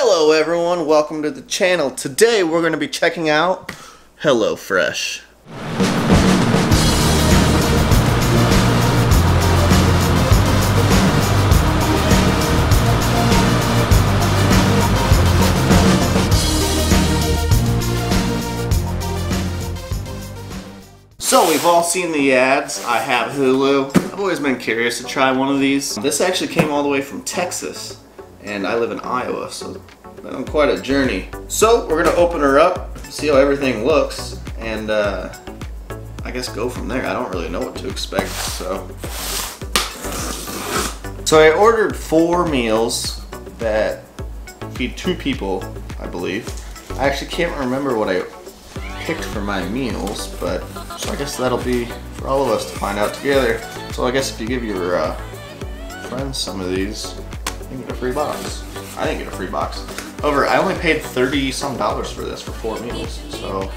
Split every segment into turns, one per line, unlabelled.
Hello everyone, welcome to the channel. Today we're going to be checking out HelloFresh. So we've all seen the ads. I have Hulu. I've always been curious to try one of these. This actually came all the way from Texas, and I live in Iowa, so it's been quite a journey. So we're gonna open her up, see how everything looks, and I guess go from there. I don't really know what to expect, so I ordered 4 meals that feed 2 people, I believe. I actually can't remember what I picked for my meals, but so I guess that'll be for all of us to find out together. So I guess if you give your friends some of these, you get a free box. I didn't get a free box. However, I only paid $30-some for this for 4 meals. So, all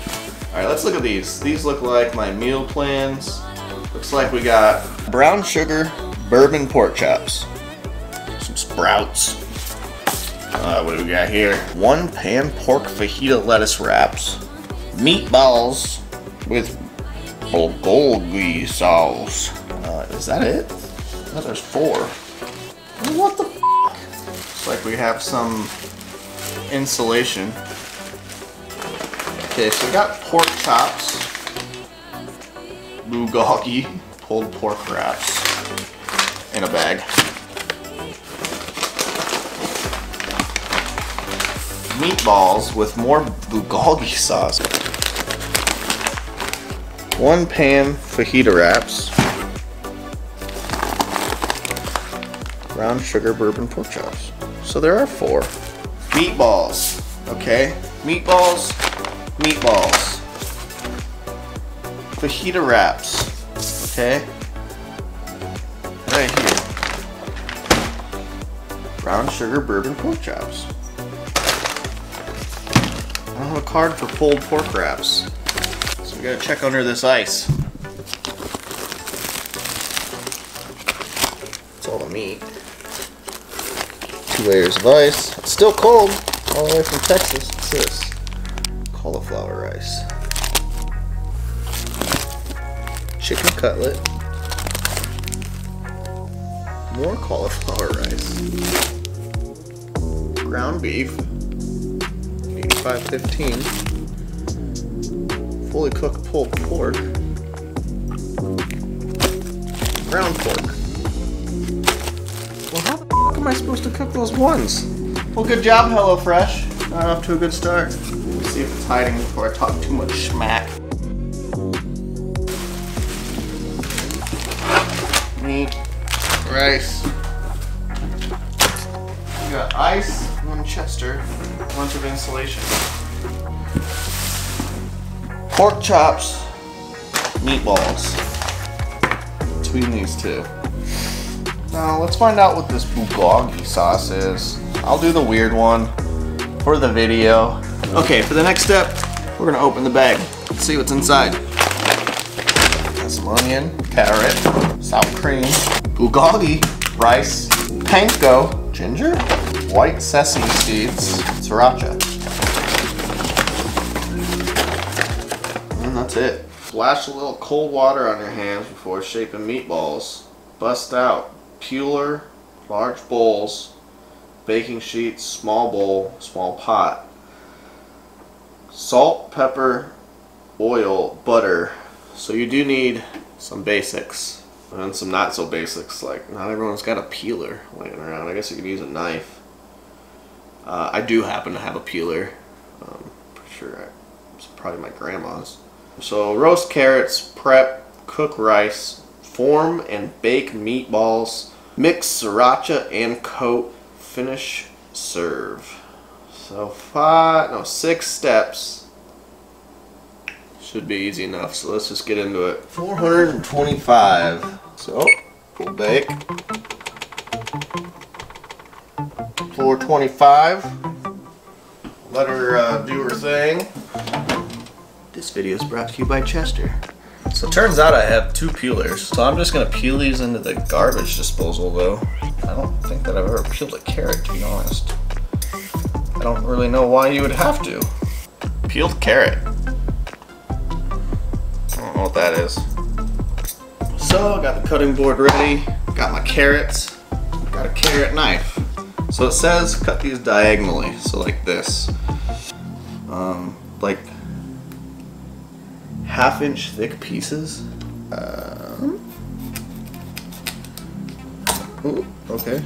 right, let's look at these. These look like my meal plans. Looks like we got brown sugar bourbon pork chops, some sprouts. What do we got here? 1 pan pork fajita lettuce wraps, meatballs with bulgogi sauce. Is that it? No, there's 4. What the f***? Looks like we have some insulation. Okay, so we got pork chops, bulgogi, pulled pork wraps in a bag. Meatballs with more bulgogi sauce. 1 pan fajita wraps. Brown sugar bourbon pork chops. So there are 4. Meatballs. Okay. Meatballs. Meatballs. Fajita wraps. Okay. Right here. Brown sugar bourbon pork chops. I don't have a card for pulled pork wraps. So we gotta check under this ice. That's all the meat. 2 layers of ice. It's still cold, all the way from Texas. What's this? Cauliflower rice. Chicken cutlet. More cauliflower rice. Ground beef. 8515. Fully cooked pulled pork. Ground pork. Well, how the f am I supposed to cook those ones? Well, good job, HelloFresh. Got off to a good start. Let's see if it's hiding before I talk too much smack. Meat, rice. We got ice, 1 Chester, a bunch of insulation. Pork chops, meatballs. Between these 2. Now let's find out what this bulgogi sauce is. I'll do the weird one for the video. Okay, for the next step, we're gonna open the bag. Let's see what's inside. Got some onion, carrot, sour cream, bulgogi, rice, panko, ginger, white sesame seeds, sriracha. And that's it. Splash a little cold water on your hands before shaping meatballs. Bust out peeler, large bowls, baking sheets, small bowl, small pot. Salt, pepper, oil, butter. So you do need some basics and some not so basics, like not everyone's got a peeler laying around. I guess you could use a knife. I do happen to have a peeler. Pretty sure it's probably my grandma's. So roast carrots, prep, cook rice, form and bake meatballs, mix sriracha and coat, finish, serve. So 6 steps. Should be easy enough, so let's just get into it. 425. So, we'll bake. 425. Let her do her thing. This video is brought to you by Chester. So it turns out I have 2 peelers, so I'm just gonna peel these into the garbage disposal though. I don't think that I've ever peeled a carrot, to be honest. I don't really know why you would have to. Peeled carrot. I don't know what that is. So, got the cutting board ready. Got my carrots. Got a carrot knife. So it says cut these diagonally, so like this. Like 1/2 inch thick pieces. Ooh, okay.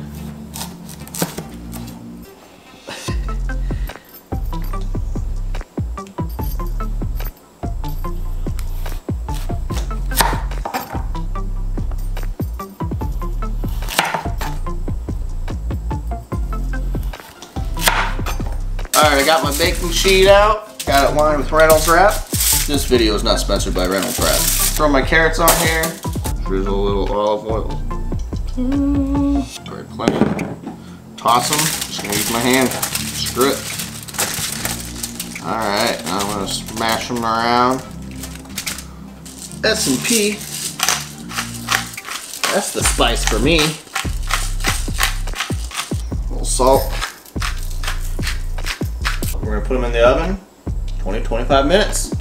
Alright, I got my baking sheet out. Got it lined with Reynolds wrap. This video is not sponsored by Reynolds wrap. Throw my carrots on here. Drizzle a little olive oil. Very plenty. Toss them. Just gonna use my hand. Screw it. Alright, now I'm gonna smash them around. S&P. That's the spice for me. A little salt. We're gonna put them in the oven, 20-25 minutes.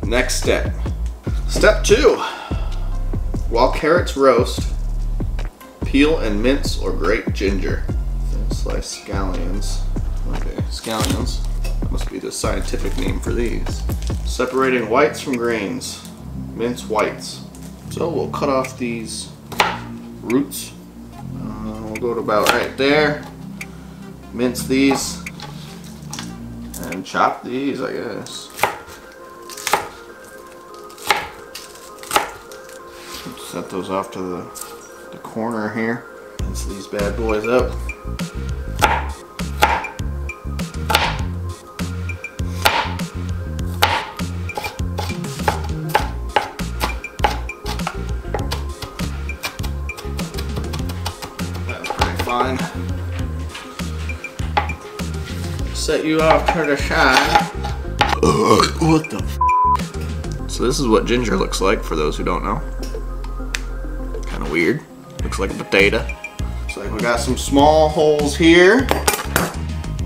Next step. Step 2. While carrots roast, peel and mince or grate ginger. Thin sliced scallions. Okay, scallions. That must be the scientific name for these. Separating whites from grains. Mince whites. So we'll cut off these roots. We'll go to about right there. Mince these and chop these, I guess. Set those off to the corner here. Mince these bad boys up. That's pretty fine. Set you off to the side. What the f? So this is what ginger looks like for those who don't know. Kind of weird. Looks like a potato. Looks like we got some small holes here.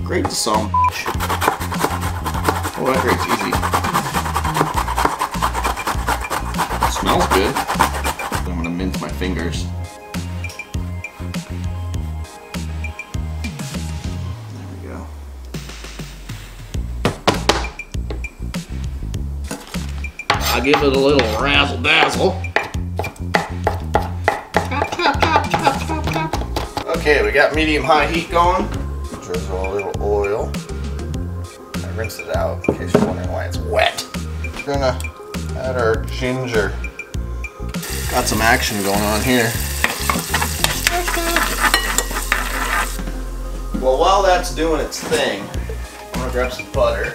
Grate some. Oh, that grate's easy. It smells good. I'm gonna mince my fingers. I'll give it a little razzle dazzle. Okay, we got medium high heat going. Drizzle a little oil. I rinse it out in case you're wondering why it's wet. We're gonna add our ginger. Got some action going on here. Well, while that's doing its thing, I'm gonna grab some butter.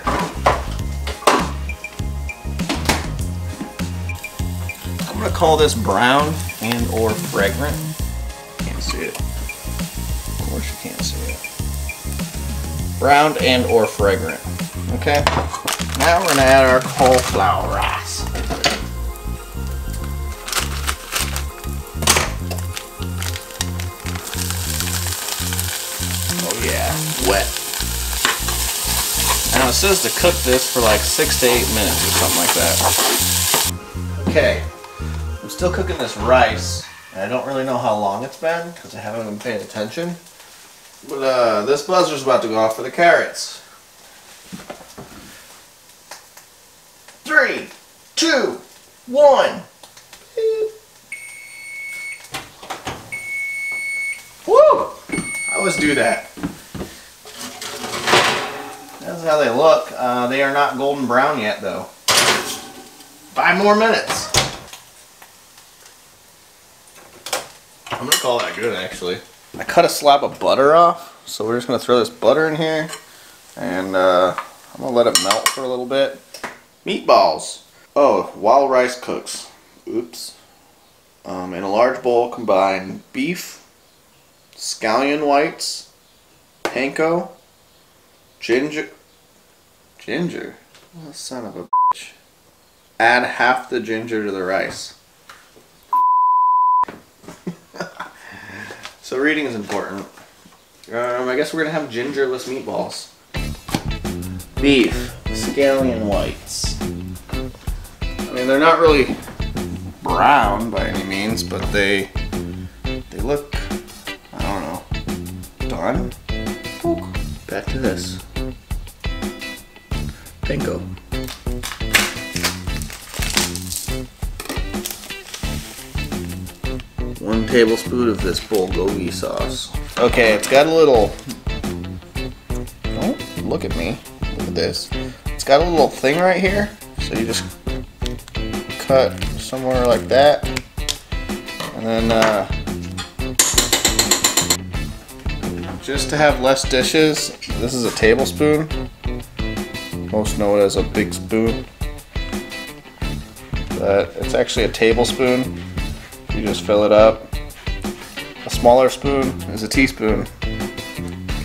I'm gonna call this brown and or fragrant. Can't see it. Of course you can't see it. Brown and or fragrant. Okay. Now we're gonna add our cauliflower rice. Oh yeah, wet. Now it says to cook this for like 6 to 8 minutes or something like that. Okay. I'm still cooking this rice, and I don't really know how long it's been because I haven't been paying attention. But this buzzer's about to go off for the carrots. 3, 2, 1. Woo! I always do that. That's how they look. They are not golden brown yet, though. 5 more minutes. I'm gonna call that good, actually. I cut a slab of butter off, so we're just gonna throw this butter in here, and I'm gonna let it melt for a little bit. Meatballs. Oh, while rice cooks. Oops. In a large bowl, combine beef, scallion whites, panko, ginger. Oh, son of a bitch. Add half the ginger to the rice. So reading is important. I guess we're gonna have gingerless meatballs. Beef, scallion whites. I mean, they're not really brown by any means, but they look, I don't know, done. Back to this. Panko. 1 tablespoon of this bulgogi sauce. Okay, it's got a little, don't look at me, look at this. It's got a little thing right here, so you just cut somewhere like that, and then just to have less dishes, this is a tablespoon. Most know it as a big spoon, but it's actually a tablespoon. You just fill it up. A smaller spoon is a teaspoon, in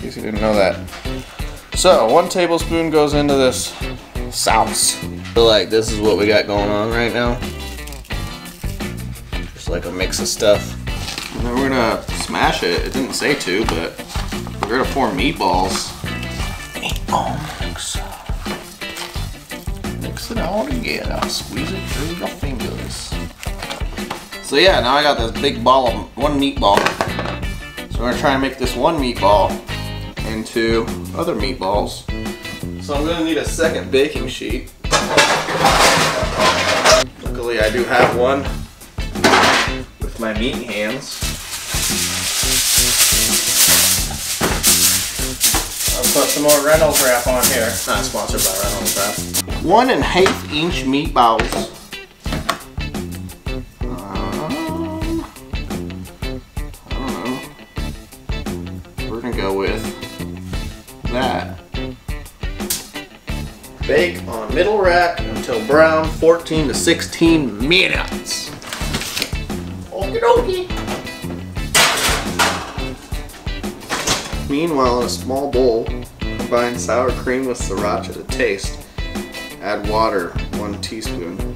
case you didn't know that. So 1 tablespoon goes into this sauce. So like this is what we got going on right now. Just like a mix of stuff. And then we're gonna smash it. It didn't say to, but we're gonna form meatballs. Meatball mix. Mix it all together. Squeeze it through your fingers. So yeah, now I got this big ball of 1 meatball. So we're gonna try and make this 1 meatball into other meatballs. So I'm gonna need a second baking sheet. Luckily I do have one with my meat hands. I'll put some more Reynolds wrap on here. Not sponsored by Reynolds wrap. 1 1/2 inch meatballs. Go with that. Bake on middle rack until brown, 14 to 16 minutes. Okie dokie. Meanwhile, in a small bowl, combine sour cream with sriracha to taste. Add water, 1 teaspoon.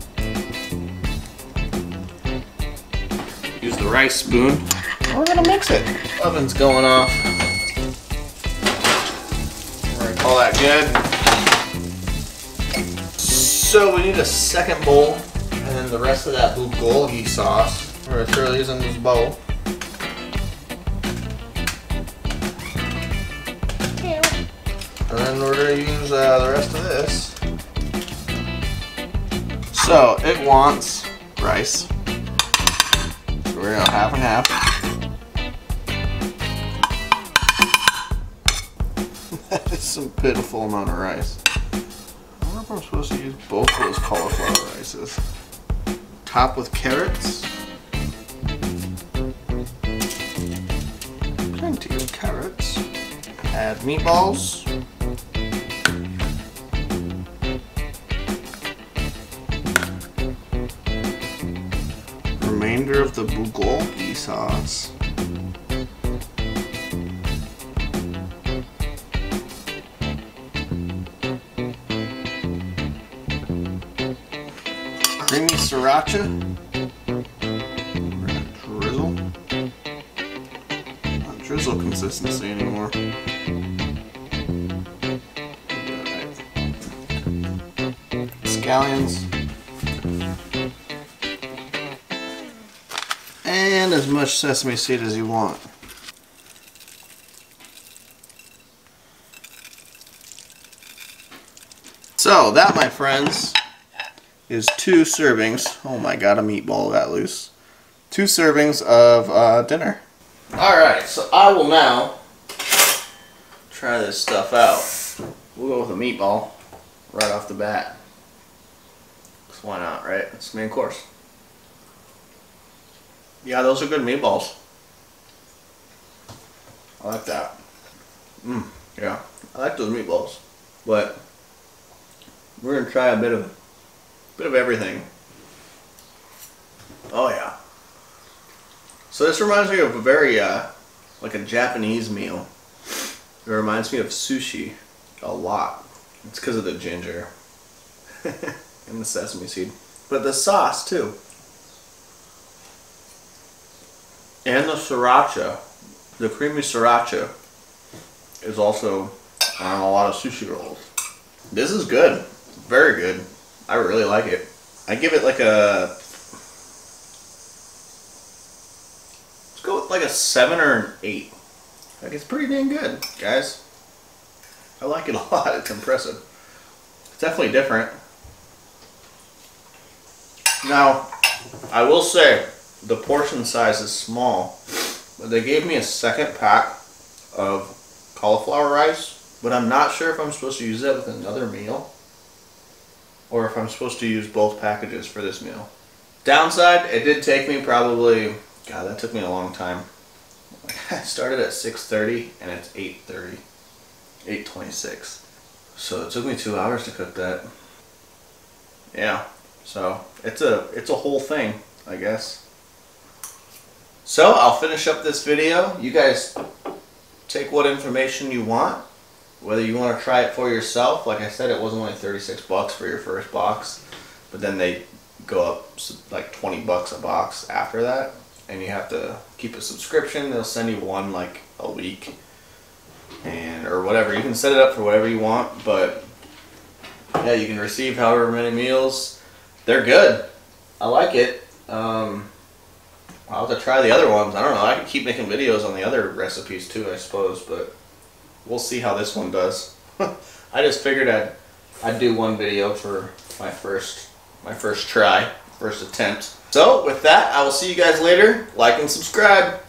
Use the rice spoon. We're gonna mix it. Oven's going off. All that good. So we need a second bowl, and then the rest of that bulgogi sauce. We're gonna throw these in this bowl. And then we're gonna use the rest of this. So it wants rice. So we're gonna half and half. That is some pitiful amount of rice. I wonder if I'm supposed to use both those cauliflower rices. Top with carrots. Plenty of carrots. Add meatballs. Remainder of the bulgogi sauce. Creamy sriracha. We're gonna drizzle. Not drizzle consistency anymore. Scallions. And as much sesame seed as you want. So that, my friends, is 2 servings. Oh my god, a meatball got loose. 2 servings of dinner. Alright, so I will now try this stuff out. We'll go with a meatball right off the bat. Because why not, right? It's the main course. Yeah, those are good meatballs. I like that. Yeah, I like those meatballs. But we're gonna try a bit of everything. Oh yeah. So this reminds me of a very like a Japanese meal. It reminds me of sushi a lot. It's because of the ginger and the sesame seed, but the sauce too, and the sriracha, the creamy sriracha. is also on a lot of sushi rolls. This is good. Very good. I really like it. I give it like a... Let's go with like a 7 or an 8. Like, it's pretty dang good, guys. I like it a lot. It's impressive. It's definitely different. Now, I will say the portion size is small, but they gave me a second pack of cauliflower rice, but I'm not sure if I'm supposed to use that with another meal or if I'm supposed to use both packages for this meal. Downside, it did take me probably, God, that took me a long time. I started at 6:30 and it's 8:30, 8:26. So it took me 2 hours to cook that. Yeah, so it's a whole thing, I guess. So I'll finish up this video. You guys take what information you want. Whether you want to try it for yourself, like I said, it was only 36 bucks for your first box, but then they go up like 20 bucks a box after that, and you have to keep a subscription. They'll send you one like a week, and or whatever. You can set it up for whatever you want, but yeah, you can receive however many meals. They're good. I like it. I'll have to try the other ones. I don't know. I could keep making videos on the other recipes too, I suppose, but we'll see how this one does. I just figured I'd do one video for my first try, first attempt. So with that, I will see you guys later. Like and subscribe.